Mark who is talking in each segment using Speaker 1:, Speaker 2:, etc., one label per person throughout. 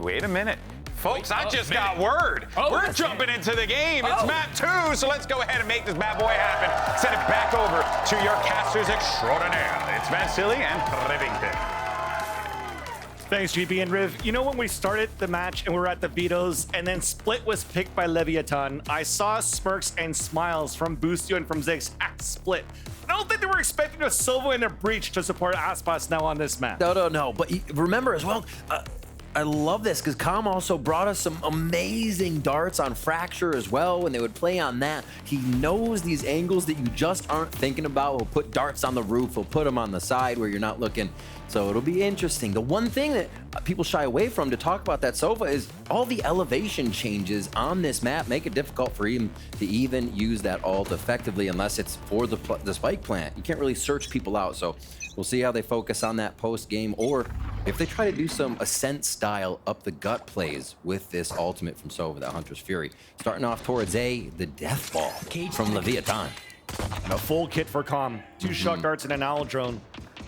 Speaker 1: Wait a minute. Folks, I just got word. We're jumping into the game. It's map 2, so let's go ahead and make this bad boy happen. Send it back over to your casters extraordinaire. It's Vasily and Rivington.
Speaker 2: Thanks, GB and Riv. You know when we started the match and we were at the vetoes and then Split was picked by Leviathan, I saw smirks and smiles from Boostio and from Ziggs at Split. I don't think they were expecting a Silva and a Breach to support Aspas now on this map.
Speaker 3: No. But remember as well, I love this because Calm also brought us some amazing darts on Fracture as well when they would play on that. He knows these angles that you just aren't thinking about. He'll put darts on the roof, he'll put them on the side where you're not looking. So it'll be interesting. The one thing that people shy away from to talk about that Sova is all the elevation changes on this map make it difficult for him to even use that ult effectively unless it's for the spike plant. You can't really search people out. So we'll see how they focus on that post game, or if they try to do some Ascent style up the gut plays with this ultimate from Sova, that Hunter's Fury. Starting off towards A, the Death Ball from Leviathan.
Speaker 2: And a full kit for Calm. 2 shock darts and an owl drone.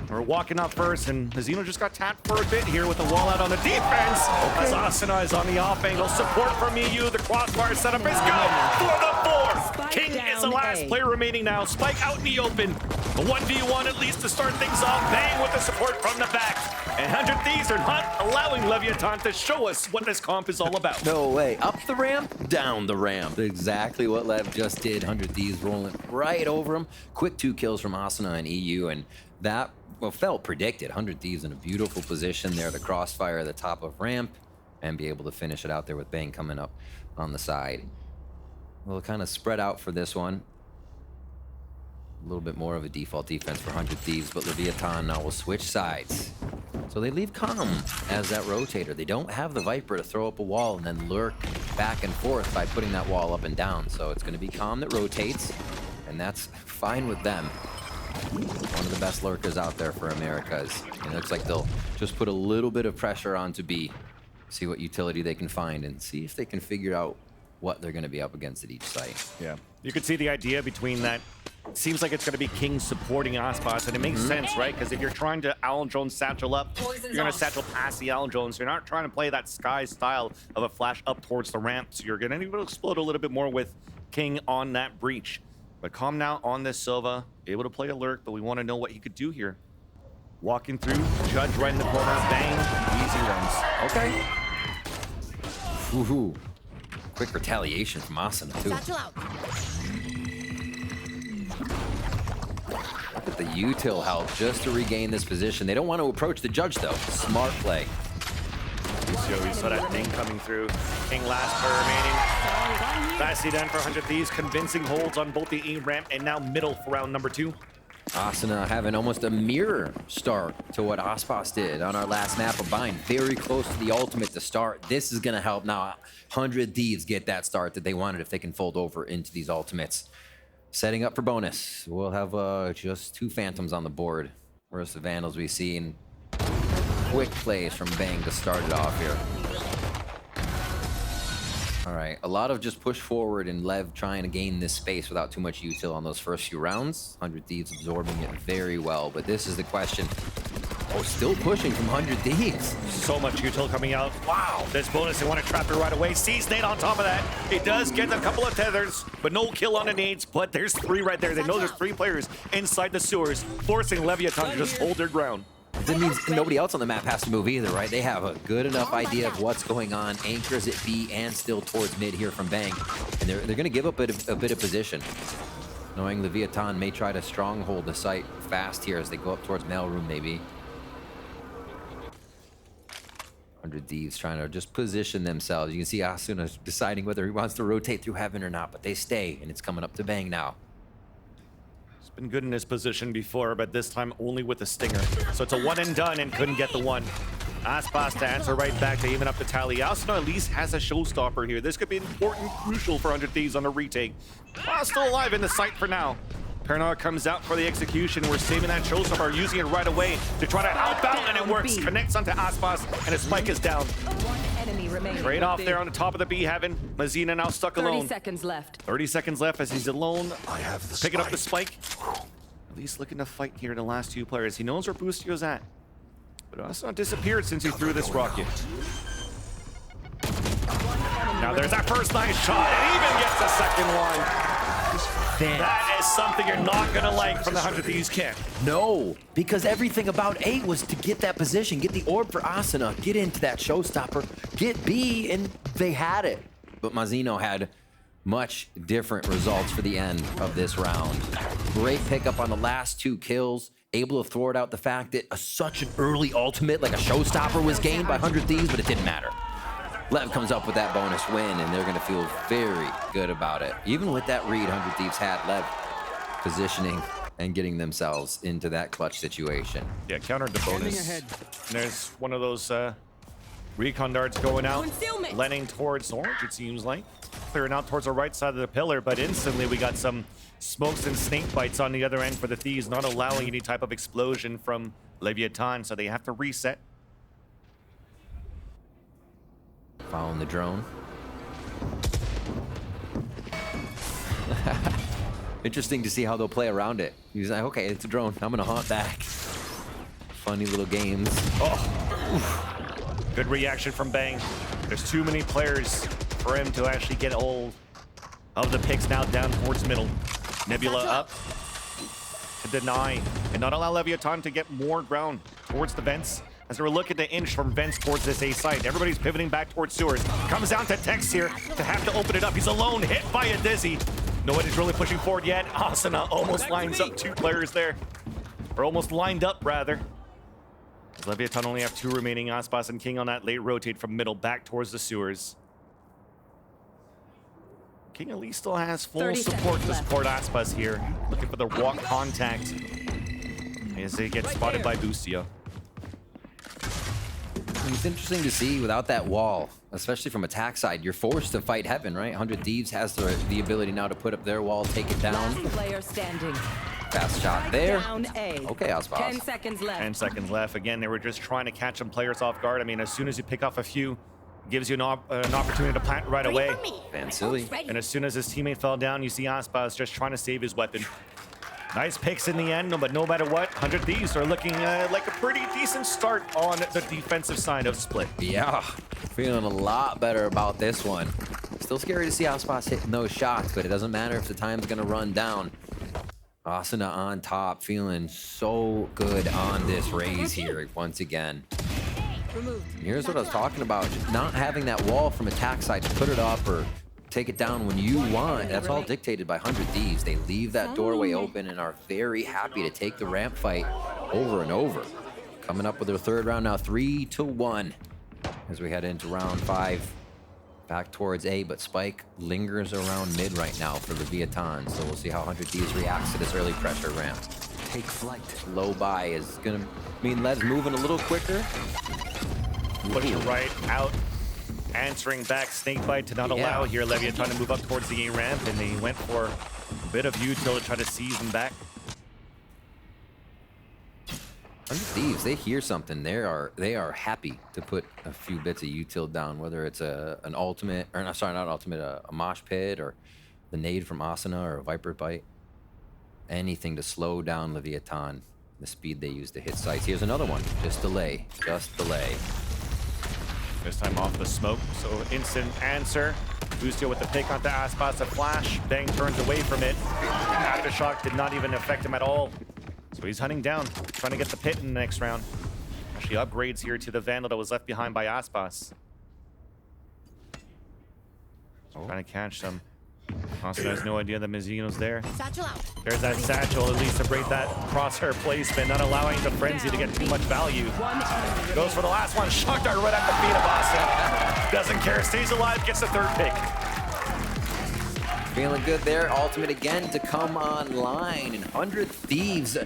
Speaker 2: We're walking up first, and Hazino just got tapped for a bit here with the wall out on the defense. As Asuna is on the off angle. Support from EU. The crossbar setup is go for the 4. King is the last player remaining now. Spike out in the open. A 1v1 at least to start things off. Bang with the support from the back. And 100 Thieves are not allowing Leviathan to show us what this comp is all about.
Speaker 3: No way. Up the ramp, down the ramp. Exactly what Lev just did. 100 Thieves rolling right over him. Quick 2 kills from Asuna and EU, and that felt predicted. 100 Thieves in a beautiful position there to crossfire at the top of ramp and be able to finish it out there with Bang coming up on the side. We'll kind of spread out for this one. A little bit more of a default defense for 100 Thieves, but Leviathan now will switch sides. So they leave Calm as that rotator. They don't have the Viper to throw up a wall and then lurk back and forth by putting that wall up and down. So it's going to be Calm that rotates, and that's fine with them. One of the best lurkers out there for Americas. And it looks like they'll just put a little bit of pressure onto B, see what utility they can find, and see if they can figure out what they're going to be up against at each site.
Speaker 2: Yeah, you could see the idea between that. It seems like it's going to be King supporting Aspas, and it makes sense, right? Because if you're trying to Owl Jones satchel up, you're going to satchel past the Owl Jones. You're not trying to play that Sky style of a flash up towards the ramp, so you're going to need to explode a little bit more with King on that breach. But Calm now on this Silva, able to play a lurk, but we want to know what he could do here. Walking through, Judge right in the corner, bang, easy runs.
Speaker 3: Okay. Woohoo. Quick retaliation from Asuna too. Look at the util help just to regain this position. They don't want to approach the Judge though. Smart play.
Speaker 2: We saw that thing coming through. King last player remaining. Fastly done for 100 Thieves, convincing holds on both the E ramp and now middle for round number 2.
Speaker 3: Asuna having almost a mirror start to what Aspas did on our last map of Bind. Very close to the ultimate to start. This is going to help now 100 Thieves get that start that they wanted if they can fold over into these ultimates. Setting up for bonus. We'll have just 2 Phantoms on the board. Whereas the Vandals we see in quick plays from Bang to start it off here. All right, a lot of just push forward and Lev trying to gain this space without too much util on those first few rounds. 100 Thieves absorbing it very well, but this is the question. Oh, still pushing from 100 Thieves.
Speaker 2: So much util coming out. Wow, this bonus, they want to trap it right away. Sees Nate on top of that. It does get a couple of tethers, but no kill on the nades. But there's 3 right there. They know there's 3 players inside the sewers, forcing Leviathan to just hold their ground.
Speaker 3: That means nobody else on the map has to move either, right? They have a good enough idea of what's going on. Anchors at B and still towards mid here from Bang. And they're going to give up a bit of position. Knowing Leviathan may try to stronghold the site fast here as they go up towards mailroom maybe. 100 Thieves trying to just position themselves. You can see Asuna deciding whether he wants to rotate through heaven or not, but they stay, and it's coming up to Bang now.
Speaker 2: Been good in this position before, but this time only with the stinger. So it's a one and done and couldn't get the one. Aspas to answer right back to even up the tally. Asuna at least has a showstopper here. This could be important, crucial for 100 Thieves on the retake. Still alive in the site for now. Paranoia comes out for the execution. We're saving that showstopper, using it right away to try to outbound, and it works. Connects onto Aspas, and his spike is down. Trade off there on the top of the B heaven. Mazina now stuck alone.
Speaker 4: 30 seconds left.
Speaker 2: 30 seconds left as he's alone.
Speaker 5: I have the
Speaker 2: Picking up the spike. At least looking to fight here, the last 2 players. He knows where Boostio's at. But also not disappeared since he threw this rocket. there's that first nice shot, and even gets the second one. That is something you're not gonna like from the 100 Thieves camp.
Speaker 3: No, because everything about A was to get that position, get the orb for Asuna, get into that showstopper, get B, and they had it. But Mazzino had much different results for the end of this round. Great pickup on the last 2 kills, able to thwart out the fact that such an early ultimate, like a showstopper, was gained by 100 Thieves, but it didn't matter. Lev comes up with that bonus win, and they're going to feel very good about it. Even with that read 100 Thieves had, Lev positioning and getting themselves into that clutch situation.
Speaker 2: Yeah, countered the bonus. And there's one of those recon darts going out, landing towards orange, it seems like. Clearing out towards the right side of the pillar, but instantly we got some smokes and snake bites on the other end for the Thieves, not allowing any type of explosion from Leviathan, so they have to reset.
Speaker 3: Following the drone. Interesting to see how they'll play around it. He's like, okay, it's a drone. I'm gonna haunt back. Funny little games.
Speaker 2: Oh, oof. Good reaction from Bang. There's too many players for him to actually get hold of the picks. Now down towards middle. Nebula up to deny and not allow Leviathan to get more ground towards the vents. As they were looking to inch from vents towards this A site. Everybody's pivoting back towards sewers. Comes down to Tex here to have to open it up. He's alone, hit by a Dizzy. Nobody's really pushing forward yet. Asuna almost lines up 2 players there. Or almost lined up, rather. As Leviathan only have 2 remaining. Aspas and King on that late rotate from middle back towards the sewers. King at least still has full support to support Aspas here. Looking for the walk contact as they get spotted by Busio.
Speaker 3: It's interesting to see without that wall, especially from attack side, you're forced to fight heaven, right? 100 Thieves has the ability now to put up their wall, take it down.
Speaker 4: Last player standing.
Speaker 3: Fast shot there.
Speaker 4: Down A.
Speaker 3: Okay, Aspas.
Speaker 4: 10 seconds left.
Speaker 2: 10 seconds left. Again, they were just trying to catch some players off guard. I mean, as soon as you pick off a few, it gives you an opportunity to plant right away.
Speaker 3: Van Silly.
Speaker 2: And as soon as his teammate fell down, you see Aspas just trying to save his weapon. Nice picks in the end, but no matter what, 100 Thieves are looking like a pretty decent start on the defensive side of Split.
Speaker 3: Yeah, feeling a lot better about this one. Still scary to see Aspas hitting those shots, but it doesn't matter if the time's gonna run down. Asuna on top, feeling so good on this raise here once again. Here's what I was talking about, just not having that wall from attack side to put it up or take it down when you want. That's all dictated by 100 Thieves. They leave that doorway open and are very happy to take the ramp fight over and over. Coming up with their 3rd round now, 3-1 as we head into round 5. Back towards A, but Spike lingers around mid right now for Leviathan, so we'll see how 100 Thieves reacts to this early pressure ramp. Take flight. Low buy is gonna mean Lev's moving a little quicker.
Speaker 2: Pushing right out. Answering back Snakebite to not allow here Leviathan to move up towards the A ramp, and they went for a bit of util to try to seize him back.
Speaker 3: 100 Thieves, they hear something. They are happy to put a few bits of util down, whether it's an ultimate, or not, sorry, not ultimate, a mosh pit, or the nade from Asuna, or a Viper Bite. Anything to slow down Leviathan, the speed they use to hit sites. Here's another one. Just delay. Just delay.
Speaker 2: This time off the smoke, so instant answer. Busio with the pick onto Aspas, a flash. Bang turns away from it. Aftershock did not even affect him at all. So he's hunting down, trying to get the pit in the next round. Actually upgrades here to the Vandal that was left behind by Aspas. Trying to catch some. Also has no idea that Mizzino's there. There's that satchel, at least to break that crosshair placement, not allowing the Frenzy to get too much value. Goes for the last one, shock dart right at the feet of Austin. Doesn't care, stays alive, gets the 3rd pick.
Speaker 3: Feeling good there. Ultimate again to come online. And 100 Thieves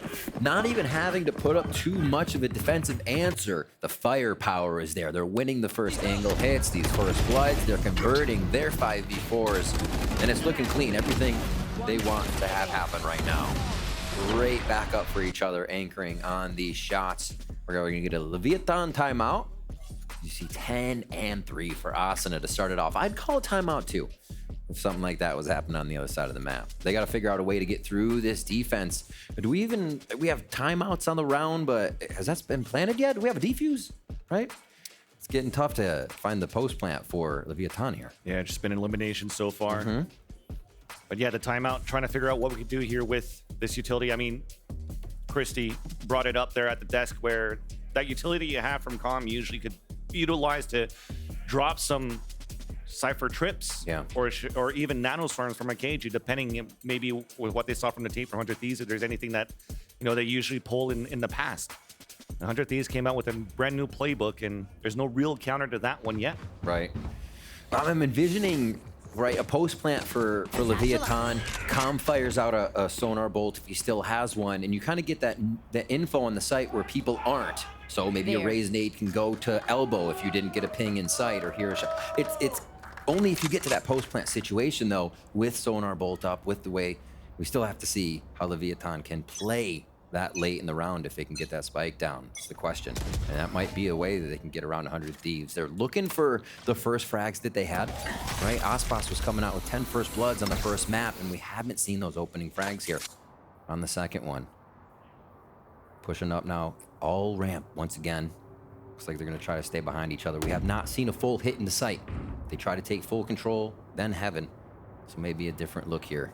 Speaker 3: not even having to put up too much of a defensive answer. The firepower is there. They're winning the first angle hits, these first bloods. They're converting their 5v4s. And it's looking clean. Everything they want to have happen right now. Great backup for each other, anchoring on these shots. We're going to get a Leviathan timeout. You see 10 and 3 for Asuna to start it off. I'd call a timeout too, if something like that was happening on the other side of the map. They got to figure out a way to get through this defense. But we have timeouts on the round, but has that been planted yet? Do we have a defuse, right? It's getting tough to find the post plant for Leviathan here.
Speaker 2: Yeah, just been an elimination so far. But yeah, the timeout, trying to figure out what we could do here with this utility. I mean, Christy brought it up there at the desk where that utility you have from Calm usually could be utilized to drop some Cypher trips, or even nanoswarms from Akeju, depending maybe with what they saw from the tape from 100 Thieves, if there's anything that, you know, they usually pull in the past. 100 Thieves came out with a brand new playbook, and there's no real counter to that one yet.
Speaker 3: Right. I'm envisioning, right, a post plant for Leviathan. Calm fires out a sonar bolt if he still has one, and you kind of get that info on the site where people aren't. So maybe a raised nade can go to elbow if you didn't get a ping in sight or hear a shot. It's only if you get to that post plant situation though, with sonar bolt up, with the way we still have to see how Leviathan can play that late in the round if they can get that spike down. It's the question. And that might be a way that they can get around 100 Thieves. They're looking for the first frags that they had, right? Aspas was coming out with 10 first bloods on the first map, and we haven't seen those opening frags here on the second one. Pushing up now, all ramp once again. Looks like they're gonna try to stay behind each other. We have not seen a full hit in the sight. They try to take full control, then heaven. So maybe a different look here.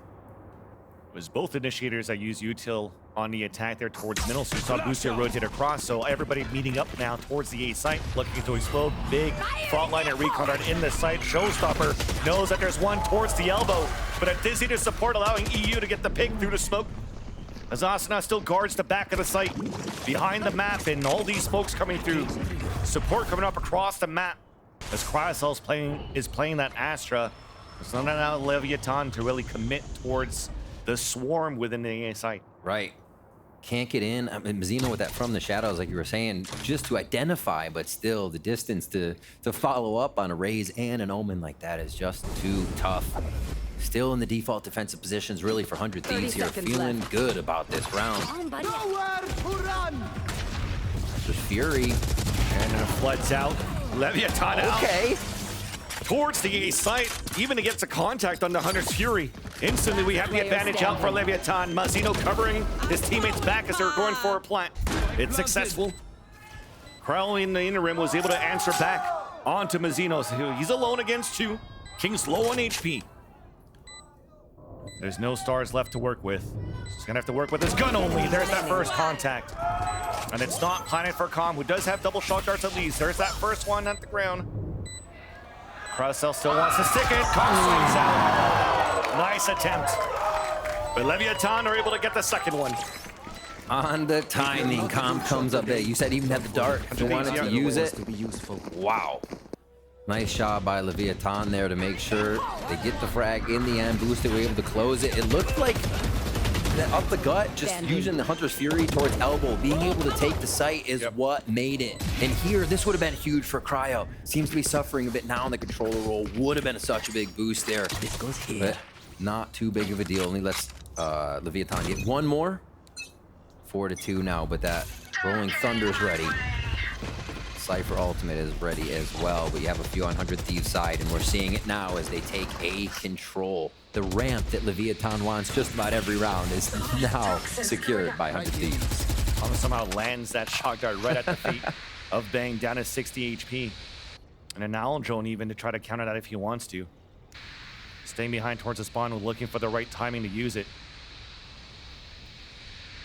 Speaker 2: It was both initiators that used util on the attack there towards middle, so you saw Booster rotate across, so everybody meeting up now towards the A site, looking to explode. Big fault line at recon dart in the site. Showstopper knows that there's one towards the elbow, but a dizzy to support, allowing EU to get the ping through the smoke. As Asuna still guards the back of the site, behind the map, and all these smokes coming through. Support coming up across the map. As Cryocell's playing that Astra, it's not now Leviathan to really commit towards the swarm within the A site.
Speaker 3: Right. Can't get in. I mean, Mazzino with that from the shadows, like you were saying, just to identify, but still the distance to follow up on a raise and an omen like that is just too tough. Still in the default defensive positions, really, for 100 Thieves here. Feeling good about this round. There's Fury.
Speaker 2: And then floods out. Leviathan out.
Speaker 3: Okay.
Speaker 2: Towards the A site, even against a contact on the Hunter's Fury. Instantly, we have the advantage out for Leviathan. Mazzino covering his teammates back as they're going for a plant. It's successful. Crowley in the interim was able to answer back onto Mazzino. So he's alone against two. King's low on HP. There's no stars left to work with. He's gonna have to work with his gun only. There's that first contact. And it's not planted for Calm, who does have double shock darts at least. There's that first one at the ground. Cryocell still wants to stick it. Calm swings out. Nice attempt. But Leviathan are able to get the second one.
Speaker 3: On the timing, Calm comes up there. You said even had the dart if you wanted to use it. Wow. Nice job by Leviathan there to make sure they get the frag in the end. Boosted, were able to close it. It looked like that up the gut, just using the Hunter's Fury towards elbow, being able to take the site is what made it. And here, this would have been huge for Cryo. Seems to be suffering a bit now in the controller role. Would have been such a big boost there. This goes here. But not too big of a deal. Only lets Leviathan get one more. 4-2 now, but that Rolling Thunder's ready. Cypher Ultimate is ready as well, but you have a few on 100 Thieves side, and we're seeing it now as they take A control. The ramp that Leviathan wants just about every round is now secured by 100 Thieves.
Speaker 2: Almost somehow lands that shock dart right at the feet of Bang, down to 60 HP. And an Owl Drone even to try to counter that if he wants to. Staying behind towards the spawn, looking for the right timing to use it.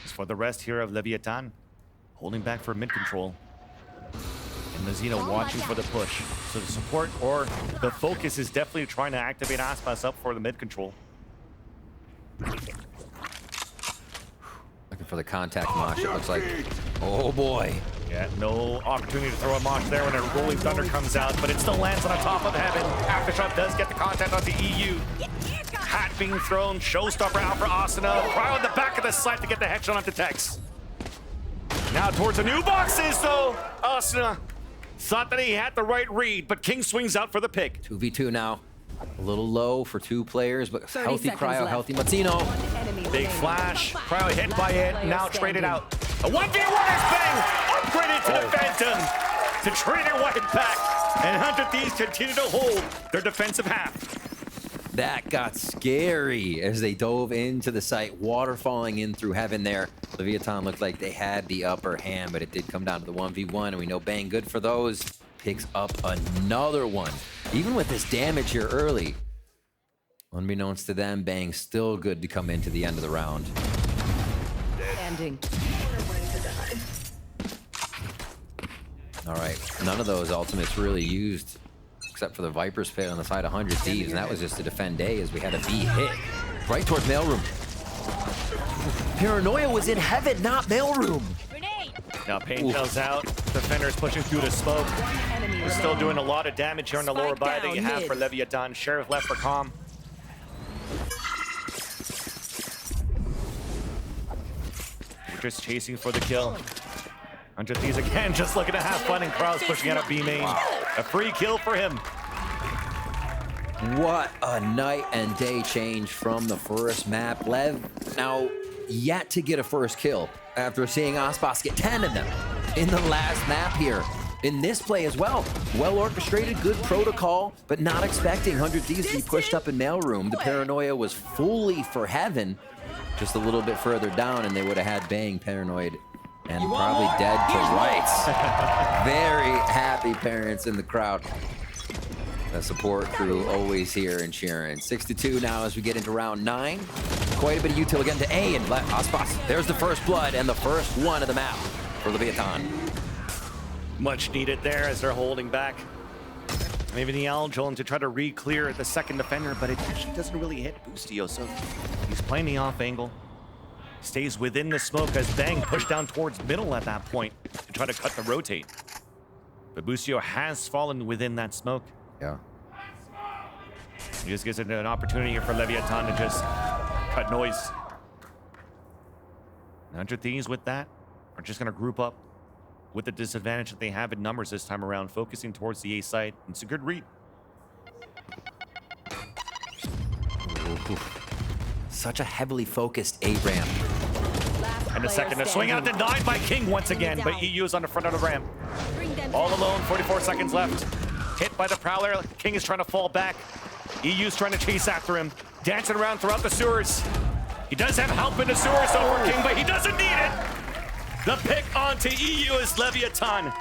Speaker 2: As for the rest here of Leviathan, holding back for mid control. And Mazzino watching for the push. So the support or the focus is definitely trying to activate Aspas up for the mid control.
Speaker 3: Looking for the contact mosh, it looks like. Oh boy.
Speaker 2: Yeah, no opportunity to throw a mosh there when a Rolling Thunder comes out, but it still lands on the top of heaven. Aftershock does get the contact onto EU. Hat being thrown, Showstopper out for Asuna. Cryo in the back of the site to get the headshot onto Tex. Now towards the new boxes though, Asuna thought that he had the right read, but King swings out for the pick.
Speaker 3: 2v2 now. A little low for two players, but healthy Cryo, healthy Mazzino.
Speaker 2: Big flash, Cryo hit by it, now traded out. A 1v1 is Bang, upgraded to the Phantom to trade it right back. And 100 Thieves continue to hold their defensive half.
Speaker 3: That got scary as they dove into the site, water falling in through heaven there. Leviathan looked like they had the upper hand, but it did come down to the 1v1, and we know Bang good for those. picks up another one. Even with this damage here early, unbeknownst to them, Bang still good to come into the end of the round.
Speaker 4: Standing.
Speaker 3: All right, none of those ultimates really used, except for the Viper's Pit on the side of 100 Thieves, and that was just to defend A as we had a B hit right towards mailroom. Paranoia was in heaven, not mailroom.
Speaker 2: Now Paintel's out. Defenders pushing through the smoke.
Speaker 4: Enemy
Speaker 2: We're still
Speaker 4: remaining.
Speaker 2: doing a lot of damage here on the lower
Speaker 4: Spike
Speaker 2: buy that
Speaker 4: down
Speaker 2: you have
Speaker 4: mid.
Speaker 2: for Leviathan. Sheriff left for Calm. We're just chasing for the kill. 100 Thieves again, just looking to have fun, and Krau's pushing out a B main. A free kill for him.
Speaker 3: What a night and day change from the first map. Lev now yet to get a first kill after seeing Aspas get 10 of them in the last map here. In this play as well. Well orchestrated, good protocol, but not expecting 100 Thieves to be pushed up in mailroom. The Paranoia was fully for heaven, just a little bit further down, and they would have had Bang paranoid and probably dead to rights. Very happy parents in the crowd. The support crew always here and cheering. 6-2 now as we get into round 9. Quite a bit of util again to A, and Aspas. There's the first blood and the first one of the map for Leviathan.
Speaker 2: Much needed there as they're holding back. Maybe the Aljolan to try to re-clear the second defender, but it actually doesn't really hit Boostio, so he's playing the off angle. Stays within the smoke as Bang pushed down towards middle at that point to try to cut the rotate. But Boostio has fallen within that smoke.
Speaker 3: Yeah.
Speaker 2: It just gives it an opportunity here for Leviathan to just cut noise. 100 Thieves with that are just going to group up with the disadvantage that they have in numbers this time around, focusing towards the A side. It's a good read.
Speaker 3: Ooh. Such a heavily focused A ramp.
Speaker 2: And a second to swing out, denied by King once again, but EU is on the front of the ramp. All alone, 44 seconds left. Hit by the Prowler. King is trying to fall back. EU's trying to chase after him. Dancing around throughout the sewers. He does have help in the sewers over King, but he doesn't need it. The pick onto EU as Leviathan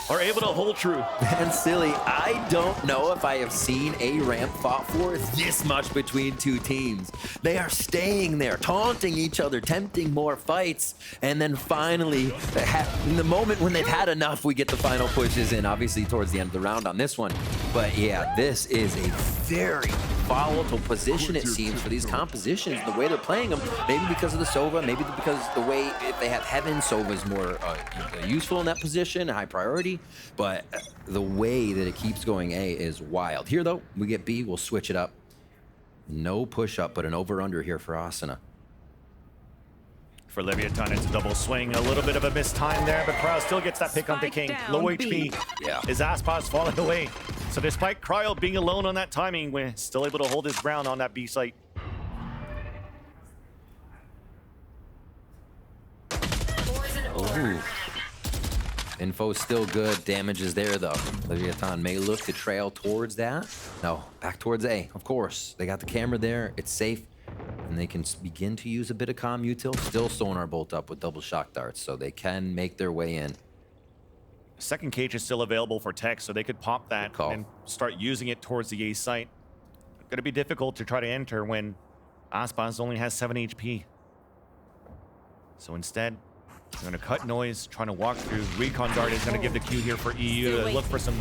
Speaker 2: are able to hold true.
Speaker 3: And silly, I don't know if I have seen A ramp fought for this much between two teams. They are staying there, taunting each other, tempting more fights, and then finally, in the moment when they've had enough, we get the final pushes in, obviously towards the end of the round on this one. But yeah, this is a very volatile position, it seems, for these compositions, the way they're playing them. Maybe because of the Sova, maybe because the way, if they have Heaven, Sova's more useful in that position, high priority. But the way that it keeps going A is wild. Here, though, we get B, we'll switch it up. No push-up, but an over-under here for Asuna.
Speaker 2: For Leviathan, it's a double swing. A little bit of a missed time there, but Cryo still gets that pick onto King.
Speaker 4: Down,
Speaker 2: Low
Speaker 4: B.
Speaker 2: HP.
Speaker 3: Yeah.
Speaker 2: His Aspas falling away. So despite Cryo being alone on that timing, we're still able to hold his ground on that B site.
Speaker 3: Ooh. Info's still good. Damage is there, though. Leviathan may look to trail towards that. No, back towards A, of course. They got the camera there. It's safe. And they can begin to use a bit of comm util. Still sonar bolt up with double shock darts, so they can make their way in.
Speaker 2: Second cage is still available for tech, so they could pop that
Speaker 3: Call.
Speaker 2: and start using it towards the A site. Gonna be difficult to try to enter when Aspas only has 7 HP. So instead, they're gonna cut noise, trying to walk through. Recon Dart is gonna give the cue here for EU to look for some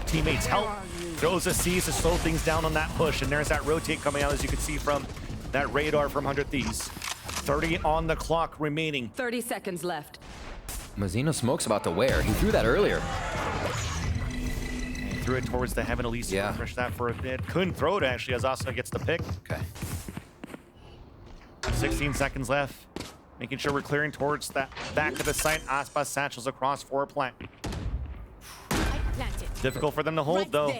Speaker 2: teammates' help. Throws a C's to slow things down on that push, and there's that rotate coming out, as you can see from that radar from 100 Thieves. 30 on the clock remaining.
Speaker 4: 30 seconds left.
Speaker 3: Mazino Smoke's about to wear. He threw that earlier.
Speaker 2: He threw it towards the Heaven Elise.
Speaker 3: Yeah.
Speaker 2: Refresh that for a bit. Couldn't throw it, actually, as Asuna gets the pick.
Speaker 3: Okay.
Speaker 2: 16 seconds left. Making sure we're clearing towards that back of the site. Aspas satchels across for a plant. Difficult for them to hold, though.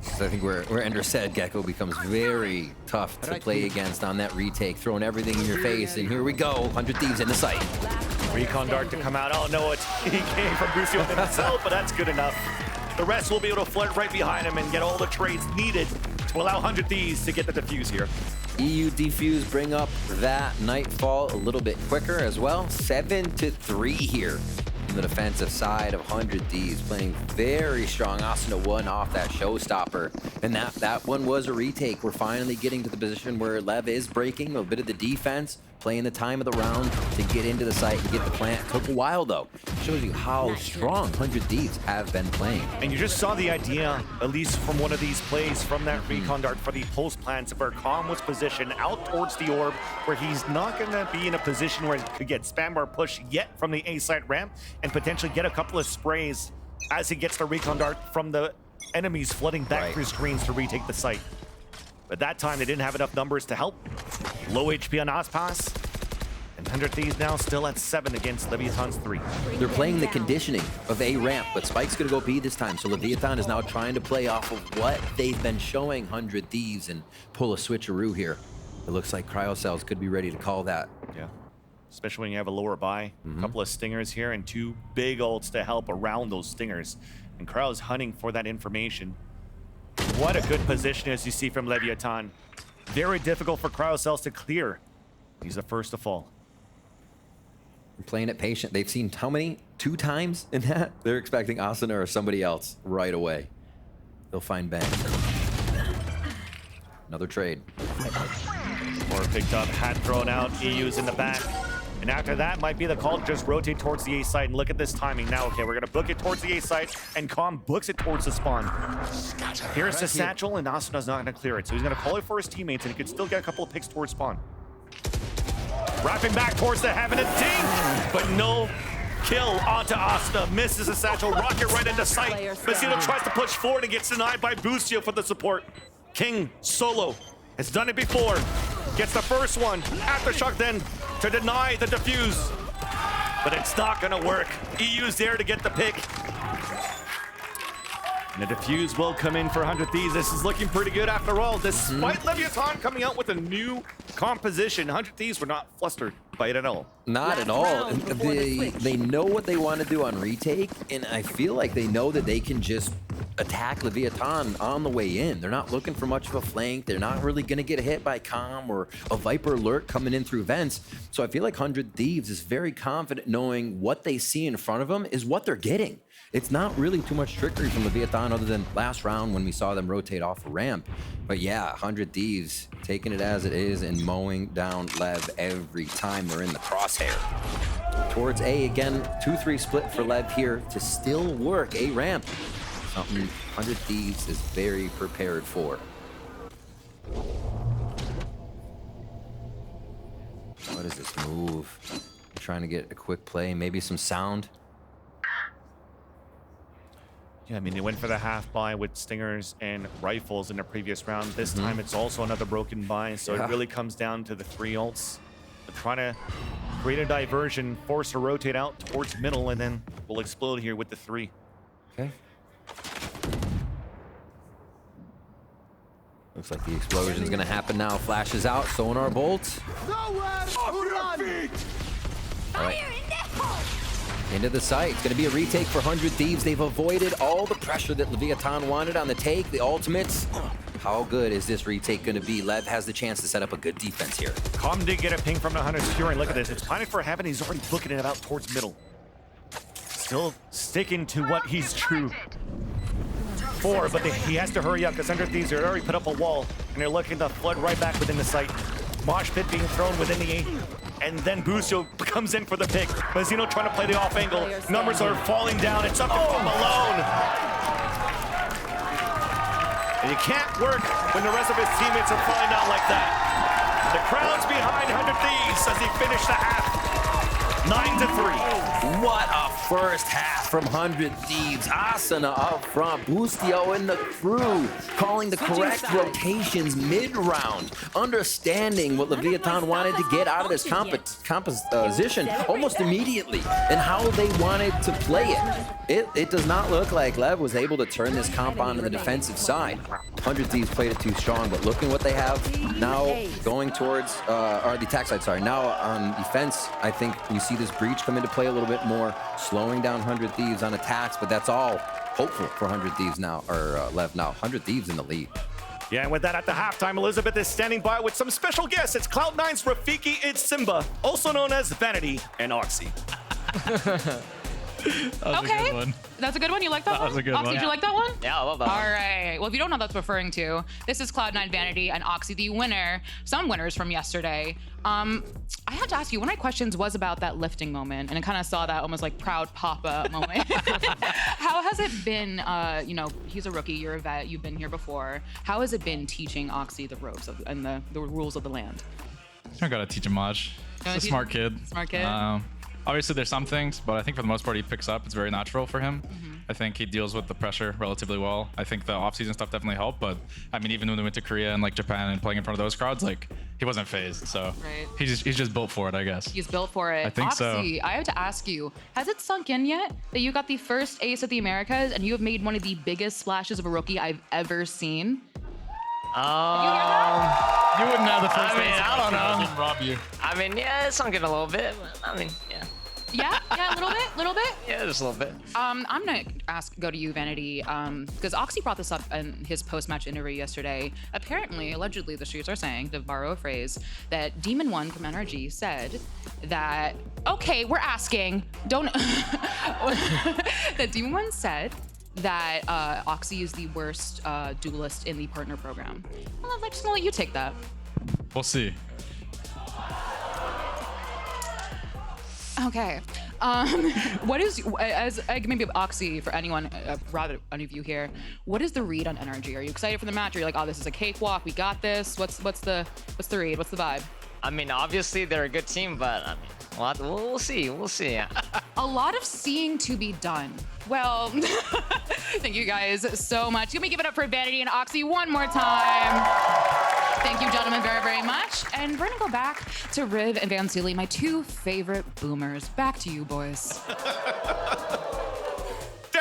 Speaker 3: So I think where Ender said, Gecko becomes very tough to play against on that retake, throwing everything in your face, and here we go, 100 Thieves in the site.
Speaker 2: Recon Dart to come out. Oh no, he came from Busio himself, but that's good enough. The rest will be able to flirt right behind him and get all the trades needed to allow 100 Thieves to get the defuse here.
Speaker 3: EU defuse bring up that Nightfall a little bit quicker as well. 7-3 here on the defensive side of 100 Thieves, playing very strong. Asuna won off that showstopper, and that one was a retake. We're finally getting to the position where Lev is breaking a bit of the defense, playing the time of the round to get into the site and get the plant. It took a while though. Shows you how strong 100 Thieves have been playing.
Speaker 2: And you just saw the idea, at least from one of these plays, from that recon dart for the post plants, where Calm was positioned out towards the orb, where he's not going to be in a position where he could get spam or push yet from the A side ramp and potentially get a couple of sprays as he gets the recon dart from the enemies flooding back through screens to retake the site. But that time they didn't have enough numbers to help. Low HP on Aspas. And 100 Thieves now still at 7 against Leviathan's 3.
Speaker 3: They're playing the conditioning of A ramp, but Spike's gonna go B this time. So Leviathan is now trying to play off of what they've been showing 100 Thieves and pull a switcheroo here. It looks like Cryocells could be ready to call that.
Speaker 2: Yeah. Especially when you have a lower buy, a couple of stingers here, and 2 big ults to help around those stingers. And Cryo's hunting for that information. What a good position as you see from Leviathan. Very difficult for Cryocells to clear. He's the first to fall.
Speaker 3: Playing it patient. They've seen how many? 2 times in that? They're expecting Asuna or somebody else right away. They'll find Bang. Another trade.
Speaker 2: Or picked up, hat thrown out, EU's in the back. And after that might be the call to just rotate towards the A site. And look at this timing now. Okay, we're gonna book it towards the A site, and Calm books it towards the spawn. Here's the satchel, and Asuna's not gonna clear it. So he's gonna call it for his teammates, and he could still get a couple of picks towards spawn. Wrapping back towards the heaven, a ding, but no kill onto Asuna. Misses the satchel, rocket right into sight. Vecino tries to push forward and gets denied by Busio for the support. King solo has done it before. Gets the first one. Aftershock then to deny the defuse. But it's not gonna work. EU's there to get the pick. And the defuse will come in for 100 Thieves. This is looking pretty good after all. Despite Leviathan coming out with a new composition, 100 Thieves were not flustered by it at all.
Speaker 3: Not at all. They know what they want to do on retake, and I feel like they know that they can just attack Leviathan on the way in. They're not looking for much of a flank. They're not really going to get hit by Calm or a Viper alert coming in through vents. So I feel like 100 Thieves is very confident knowing what they see in front of them is what they're getting. It's not really too much trickery from Leviathan other than last round when we saw them rotate off a ramp. But yeah, 100 Thieves taking it as it is and mowing down Lev every time they're in the crosshair. Towards A again, 2-3 split for Lev here to still work A ramp. Something 100 Thieves is very prepared for. What is this move? I'm trying to get a quick play, maybe some sound.
Speaker 2: Yeah, I mean, they went for the half buy with stingers and rifles in the previous round. This time it's also another broken buy, so it really comes down to the 3 ults. They're trying to create a diversion, force a rotate out towards middle, and then we'll explode here with the 3.
Speaker 3: Okay. Looks like the explosion's gonna happen now. Flashes out, sonar bolts. All right. Into the site. It's going to be a retake for 100 Thieves. They've avoided all the pressure that Leviathan wanted on the take, the ultimates. How good is this retake going to be? Lev has the chance to set up a good defense here.
Speaker 2: Calm did get a ping from the 100 Fury. Look at this. It's planning for heaven. He's already booking it out towards middle. Still sticking to what he's true for, but he has to hurry up because 100 Thieves are already put up a wall, and they're looking to flood right back within the site. Mosh pit being thrown within the 8. And then Busio comes in for the pick. Vecino trying to play the off angle. Numbers are falling down. It's up to Malone. And you can't work when the rest of his teammates are flying out like that. The crowd's behind 100 Thieves as he finished the half. 9-3.
Speaker 3: What a first half from 100 Thieves. Asuna up front, Busio in the crew, calling the correct rotations mid-round, understanding what Leviathan wanted to get out of this composition almost immediately, and how they wanted to play it. It does not look like Lev was able to turn this comp on the defensive side. 100 Thieves played it too strong, but looking what they have now going towards, or the attack side, sorry. Now on defense, I think you see this breach come into play a little bit more, slowing down 100 Thieves on attacks, but that's all hopeful for 100 Thieves now, or Lev now. 100 Thieves in the lead.
Speaker 2: Yeah, and with that at the halftime, Elizabeth is standing by with some special guests. It's Cloud9's Rafiki, it's Simba, also known as Vanity and Oxy.
Speaker 5: Okay.
Speaker 6: Good one.
Speaker 5: That's a good one. You like that one?
Speaker 6: That was a good
Speaker 5: Oxy,
Speaker 6: one.
Speaker 5: did you like that one?
Speaker 7: Yeah, I love that
Speaker 5: All
Speaker 7: one.
Speaker 5: right. Well, if you don't know what that's referring to, this is Cloud9 Vanity and Oxy, the winner. Some winners from yesterday. I had to ask you, one of my questions was about that lifting moment, and I kind of saw that almost like proud papa moment. How has it been, you know, he's a rookie, you're a vet, you've been here before. How has it been teaching Oxy the ropes and the rules of the land?
Speaker 6: You don't gotta teach him much.
Speaker 5: Gotta
Speaker 6: He's a
Speaker 5: teach
Speaker 6: smart
Speaker 5: him?
Speaker 6: kid.
Speaker 5: Smart kid?
Speaker 6: Obviously, there's some things, but I think for the most part, he picks up. It's very natural for him.
Speaker 5: Mm-hmm.
Speaker 6: I think he deals with the pressure relatively well. I think the off-season stuff definitely helped, but I mean, even when we went to Korea and like Japan and playing in front of those crowds, like he wasn't phased. So
Speaker 5: Right.
Speaker 6: he's just built for it, I guess.
Speaker 5: He's built for it.
Speaker 6: I think so.
Speaker 5: Oxy, I have to ask you, has it sunk in yet that you got the first ace at the Americas and you have made one of the biggest splashes of a rookie I've ever seen?
Speaker 6: You wouldn't have the first
Speaker 7: I mean,
Speaker 6: ace if
Speaker 7: I don't know.
Speaker 6: didn't rob you.
Speaker 7: I mean, yeah, it's sunken a little bit. But, I mean, yeah.
Speaker 5: Yeah, a little bit.
Speaker 7: Yeah, just a little bit.
Speaker 5: I'm gonna go to you, Vanity, because Oxy brought this up in his post-match interview yesterday. Apparently, allegedly, the streets are saying, to borrow a phrase, that Demon One from NRG said that, okay, we're asking, don't, that Demon One said that Oxy is the worst duelist in the partner program. Well, I'm just gonna let you take that.
Speaker 6: We'll see.
Speaker 5: Okay. What is, as maybe Oxy for anyone, rather any of you here, what is the read on NRG? Are you excited for the match? Or are you like, oh, this is a cakewalk, we got this? What's the read? What's the vibe?
Speaker 7: I mean, obviously they're a good team, but I mean, we'll see. We'll see.
Speaker 5: A lot of seeing to be done. Well, thank you guys so much. Let me give it up for Vanity and Oxy one more time. Thank you, gentlemen, very, very much. And we're gonna go back to Riv and Vansili, my two favorite boomers. Back to you, boys.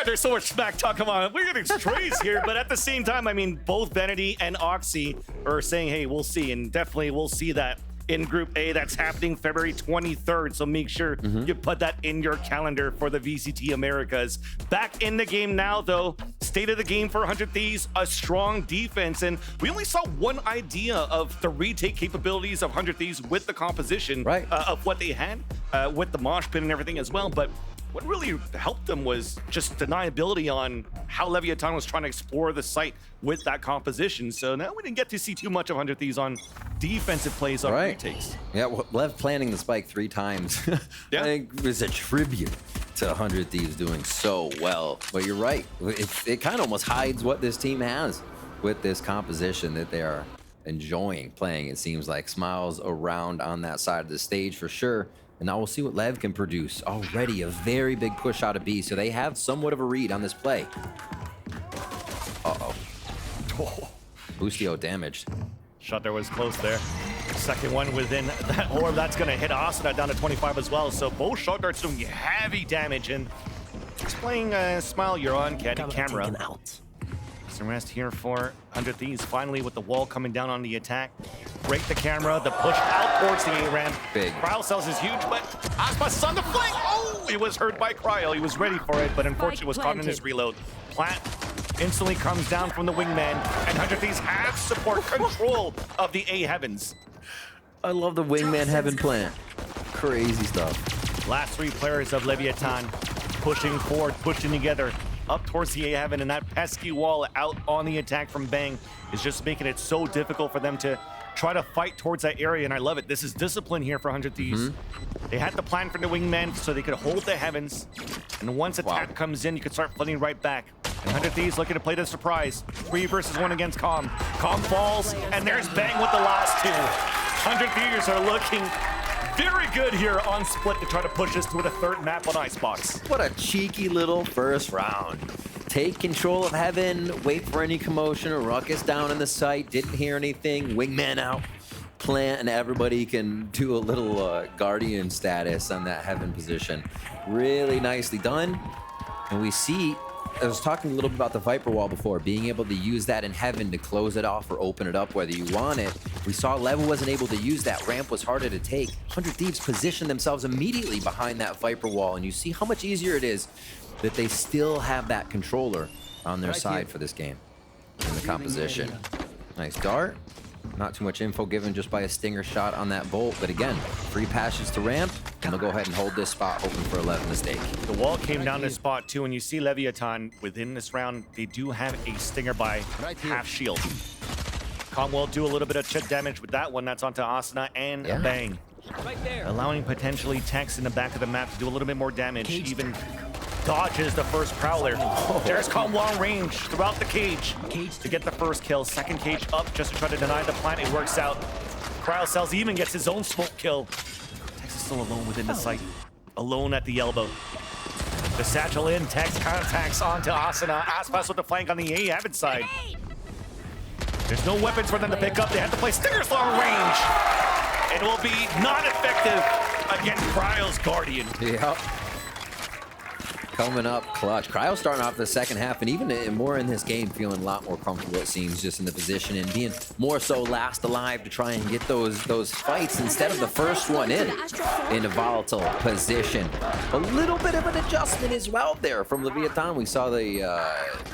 Speaker 2: There's so much smack talk. Come on, we're getting strays here, but at the same time, I mean, both Vanity and Oxy are saying, hey, we'll see, and definitely we'll see that in Group A. That's happening February 23rd, so make sure you put that in your calendar for the VCT Americas. Back in the game now, though. State of the game for 100 Thieves, a strong defense, and we only saw one idea of the retake capabilities of 100 Thieves with the composition of what they had with the mosh pit and everything as well, but what really helped them was just deniability on how Leviathan was trying to explore the site with that composition. So now we didn't get to see too much of 100 Thieves on defensive plays on retakes.
Speaker 3: Yeah, well, Lev planting the spike 3 times,
Speaker 2: Yeah.
Speaker 3: I think was a tribute to 100 Thieves doing so well. But you're right, it kind of almost hides what this team has with this composition that they are enjoying playing. It seems like smiles around on that side of the stage for sure. And now we'll see what Lev can produce. Already a very big push out of B, so they have somewhat of a read on this play. Boostio damaged.
Speaker 2: Shot there was close there. Second one within that orb. That's going to hit Asuna down to 25 as well. So both shot darts doing heavy damage. And just playing Smile, you're on camera. Some rest here for 100 Thieves. Finally, with the wall coming down on the attack. Break the camera, the push out towards the A ramp.
Speaker 3: Big.
Speaker 2: Cryo Cells is huge, but Aspas is on the flank. Oh, he was hurt by Cryo. He was ready for it, but unfortunately was caught in his reload. Plant instantly comes down from the wingman, and 100 Thieves have support control of the A heavens.
Speaker 3: I love the wingman heaven plant. Crazy stuff.
Speaker 2: Last 3 players of Leviathan pushing forward, pushing together up towards the A heaven, and that pesky wall out on the attack from Bang is just making it so difficult for them to try to fight towards that area, and I love it. This is discipline here for 100 Thieves. They had the plan for the wingman so they could hold the heavens, and once attack comes in, you can start flooding right back. And 100 Thieves looking to play the surprise. 3 versus 1 against Calm. Calm falls, and there's Bang with the last 2. 100 Thieves are looking very good here on Split to try to push us to the 3rd map on Icebox.
Speaker 3: What a cheeky little first round. Take control of heaven, wait for any commotion, a ruckus down in the site, didn't hear anything, wingman out, plant, and everybody can do a little guardian status on that heaven position. Really nicely done. And we see, I was talking a little bit about the Viper Wall before, being able to use that in heaven to close it off or open it up whether you want it. We saw Level wasn't able to use that. Ramp was harder to take. 100 Thieves positioned themselves immediately behind that Viper Wall, and you see how much easier it is that they still have that controller on their side for this game in the composition. Nice dart. Not too much info given just by a stinger shot on that bolt, but again, free passes to ramp. I'm gonna go ahead and hold this spot, hoping for a 11 mistake.
Speaker 2: The wall came down this spot too, and you see Leviathan within this round. They do have a stinger by half shield. Kong will do a little bit of chip damage with that one. That's onto Asuna and a bang. Allowing potentially Tex in the back of the map to do a little bit more damage. Even dodges the first Prowler. There's Kong long range throughout the cage to get the first kill. Second cage up just to try to deny the plant. It works out. Cryocells even gets his own smoke kill. Tex is still alone within the site. Alone at the elbow. The satchel in. Tex contacts onto Asuna. Aspas with the flank on the A-Heaven side. There's no weapons for them to pick up. They have to play Stinger's long range. It will be not effective against Cryo's Guardian.
Speaker 3: Yep. Coming up clutch. Cryo starting off the second half, and even more in this game, feeling a lot more comfortable, it seems, just in the position and being more so last alive to try and get those fights instead of the first one in a volatile position. A little bit of an adjustment as well there from Leviathan. We saw the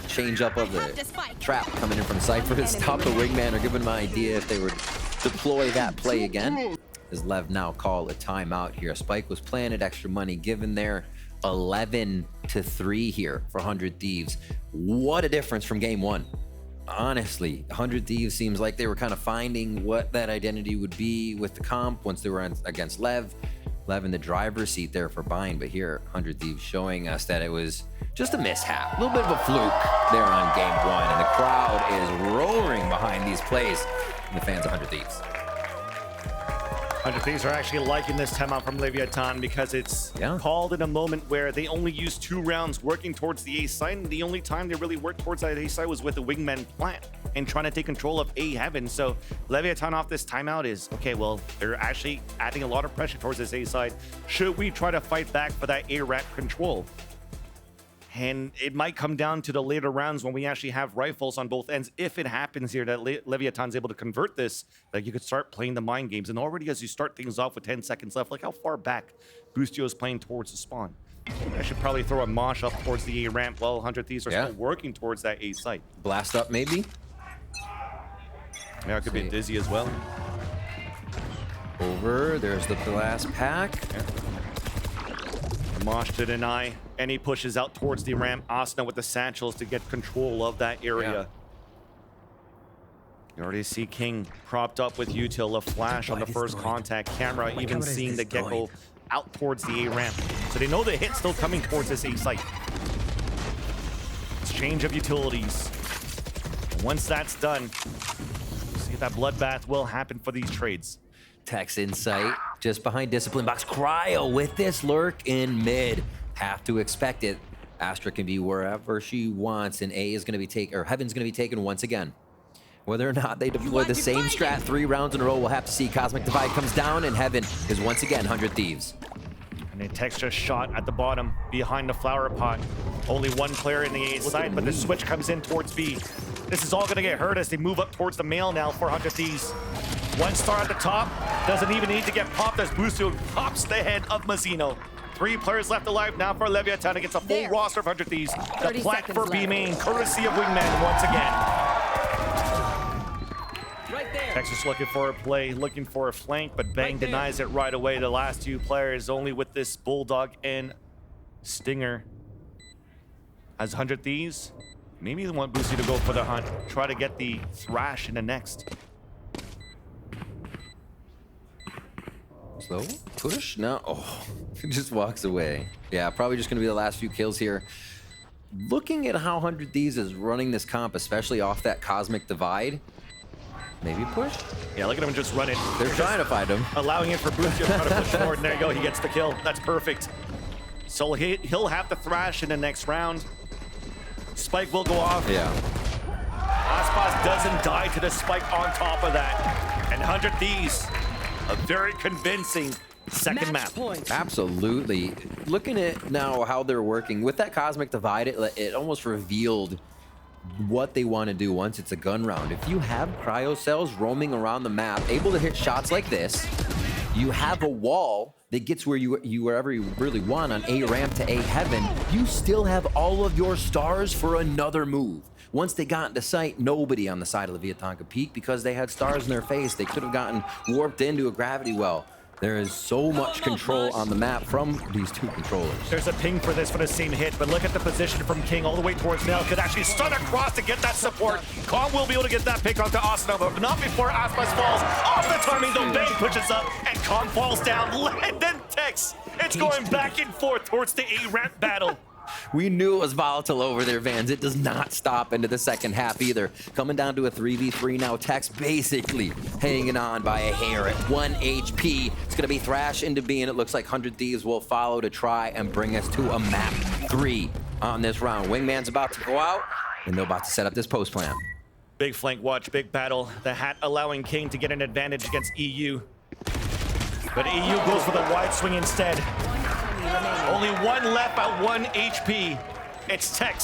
Speaker 3: change up of the trap coming in from Cypher to stop the wingman, or give him an idea if they would deploy that play again. As LEV now call a timeout here. Spike was planted, extra money given there. 11-3 here for 100 Thieves. What a difference from game one. Honestly, 100 Thieves seems like they were kind of finding what that identity would be with the comp once they were against LEV. LEV in the driver's seat there for buying, but here 100 Thieves showing us that it was just a mishap, a little bit of a fluke there on game one, and the crowd is roaring behind these plays from the fans of 100 Thieves.
Speaker 2: 100 Thieves are actually liking this timeout from Leviathan because it's called in a moment where they only used 2 rounds working towards the A side, and the only time they really worked towards that A side was with the wingman plant and trying to take control of A Heaven. So Leviathan off this timeout is, okay, well, they're actually adding a lot of pressure towards this A side. Should we try to fight back for that A ramp control? And it might come down to the later rounds when we actually have rifles on both ends. If it happens here that Leviathan's able to convert this, like you could start playing the mind games. And already as you start things off with 10 seconds left, like how far back Boostio is playing towards the spawn. I should probably throw a mosh up towards the A ramp while 100 Thieves are still working towards that A site.
Speaker 3: Blast up maybe?
Speaker 2: Yeah, it could be Dizzy as well.
Speaker 3: Over, there's the blast pack.
Speaker 2: Mosh to deny, and he pushes out towards the ramp. Asuna with the satchels to get control of that area. You already see King propped up with util, a flash on the first contact. Camera even seeing the Gecko out towards the A ramp. So they know the hit's still coming towards this A site. Exchange of utilities. And once that's done, see if that bloodbath will happen for these trades.
Speaker 3: Tex insight just behind Discipline Box. Cryo with this lurk in mid. Have to expect it. Astra can be wherever she wants, and A is going to be taken, or Heaven's going to be taken once again. Whether or not they deploy the same strat 3 rounds in a row, we'll have to see. Cosmic Divide comes down, and Heaven is once again 100 Thieves.
Speaker 2: And a Tex just shot at the bottom behind the flower pot. Only one player in the A side, but the switch comes in towards B. This is all going to get hurt as they move up towards the mail now for 100 Thieves. 1 star at the top, doesn't even need to get popped as Boostio pops the head of Mazzino. 3 players left alive now for Leviathan against a full roster of 100 Thieves. The plat for B main, courtesy of Wingman once again.
Speaker 8: Right there.
Speaker 2: Texas looking for a play, looking for a flank, but Bang denies it right away. The last 2 players only with this Bulldog and Stinger. As 100 Thieves, maybe they want Boostio to go for the hunt, try to get the thrash in the next.
Speaker 3: Slow push? No. Oh, he just walks away. Yeah, probably just going to be the last few kills here. Looking at how 100 Thieves is running this comp, especially off that Cosmic Divide. Maybe push?
Speaker 2: Yeah, look at him just run it.
Speaker 3: They're trying to find him.
Speaker 2: Allowing it for Boostio to try to push forward. And there you go. He gets the kill. That's perfect. So he'll have to thrash in the next round. Spike will go off.
Speaker 3: Yeah.
Speaker 2: Aspas doesn't die to the spike on top of that. And 100 Thieves, a very convincing second map.
Speaker 3: Absolutely. Looking at now how they're working with that Cosmic Divide, it almost revealed what they want to do once it's a gun round. If you have cryo cells roaming around the map, able to hit shots like this, you have a wall that gets where you wherever you really want on A ramp to A heaven, you still have all of your stars for another move. Once they got into sight, nobody on the side of Leviathan could peek because they had stars in their face. They could have gotten warped into a gravity well. There is so much control on the map from these two controllers.
Speaker 2: There's a ping for this for the same hit, but look at the position from King all the way towards Nell. Could actually stun across to get that support. Calm will be able to get that pick onto Asuna, but not before Aspas falls. Off the timing, though, Bang pushes up, and Calm falls down. Then Tex. It's going back and forth towards the A-ramp battle.
Speaker 3: We knew it was volatile over there, Vans. It does not stop into the second half either. Coming down to a 3v3 now. Tex basically hanging on by a hair at 1 HP. It's going to be Thrash into B, and it looks like 100 Thieves will follow to try and bring us to a map 3 on this round. Wingman's about to go out, and they're about to set up this post plan.
Speaker 2: Big flank watch, big battle. The hat allowing King to get an advantage against EU. But EU goes for the wide swing instead. Only one left at 1 HP. It's Tex.